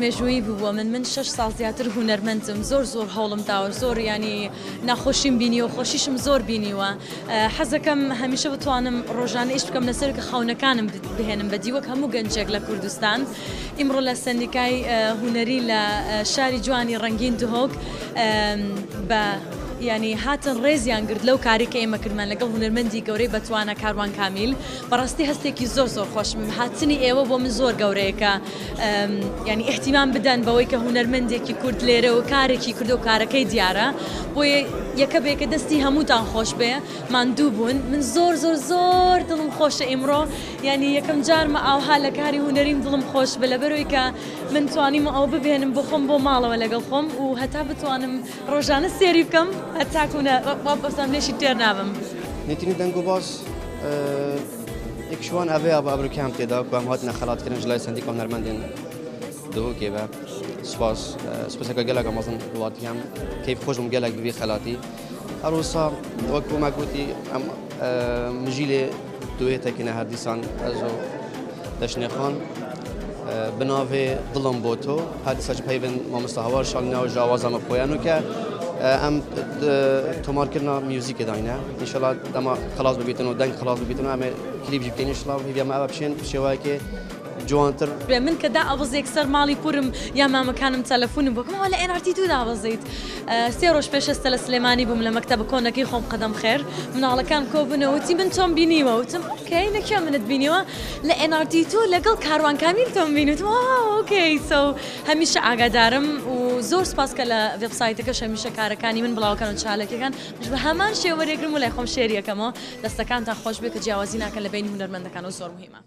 مێژووی بووە من 6 ساڵ زیاتر هونەرمەندم زۆر هەوڵم داوە زۆر ینی ناخۆشیم بینیوە خۆشیشم زۆر بینیوە حەزەکەم هەمیشە بتوانم ڕۆژانە ئیش بکەم لەسەر کە خاونەکانم بهێنم بە دیوەک هەموو گەنجێک لە کوردستان ئیمڕۆ لە سندیکای هونەری لە شاری جوانی ڕەنگین دهۆک بە ینی هاتن ڕێزیان گرت لەو کاری کە ئێمە کردمان لەگەڵ هونەرمەندی گەورەی بەتوانە کاروان کامیل بەڕاستی هەستێکی زۆر خۆشم هاتنی ئێوە بۆ من زۆر گەورەیەکە ینی احتیمام بدەن بەوەی کە هونەرمەندێکی کورد لێرە و کارێکی کردو و کارەکەی دیارە بۆیە یەکە بێکە دەستی هەمووتان خۆش بێ ماندوو بوون من زۆر دڵم خۆشە ئیمڕۆ ینی یەکەم جارمە ئاوها لە کاری هونەریم دڵم خۆش بە لەبەرەوەی کە من توانیم ئەو ببێنم بۆ خۆم بۆ ماڵەوە لەگەڵ خۆم و هەتا بتوانم ڕۆژانە سێری بکەم هەتاکوونە بەسام لێشی تێر نابم نتینی دەنگ و باز یەکشوان ئەوەیە بە ئەبروکیان تێدا بەم هاتنە خەڵاتکردن ژلای سندیکا هونەرمەندین دهۆکێ بە سپاسەکە گەلێک ئەمەزن وڵاتیان کەیف خۆشم گەلێک ببێ خەلاتی هەروسا وەکو ماگوتی ئەم مژیلێ دوێتێکینە هەر دیسان ئەزۆ دەشنێخان بناوێ دڵم بۆ تۆ هەردیساچ پەیوەند مامۆستا هەوار شاڵینەوە ژاوازەمە خۆیان و کە ئەم تۆمارکردنا میوزیکێ داینە ئینشەڵا دەما خلاص ببیتن و دەنگ خلاص ببیتن و ئەمێ کلیپی بکەین ئینشەڵا هیویەمە ئەوە بچێن شێوایەکێ جوانتر من کە دا ئەوەزێک سەر ماڵی پورم یا مامەکانم تەلەفۆنم بۆکەمەوە لە NRT تو دابەزیت سێ ڕۆژ پێشەستە لە سلێمانی بووم لە مەکتەبە کۆنەکەی خۆم قەدەم خێر مناڵەکان کۆبنەوەتی من تۆم بینیوە وتم ئۆکەی لەکوێ منت بینیوە لە NRT تو لەگەڵ کاروان کامیل تۆم بینیوت ئۆکەی سو هەمیشە ئاگادارم و زۆر سپاس کە لە وێبسایتەکەش هەمیشە کارەکانی من بڵاوکەن و چالەکەکان بە هەمان شێوەرێگرم و لای خۆم شێریەکەمەوە دەستەکانتان خۆش بێت کە جیاوازی ناکەن لە بینی هونەرمەندەکان و زۆر مهمە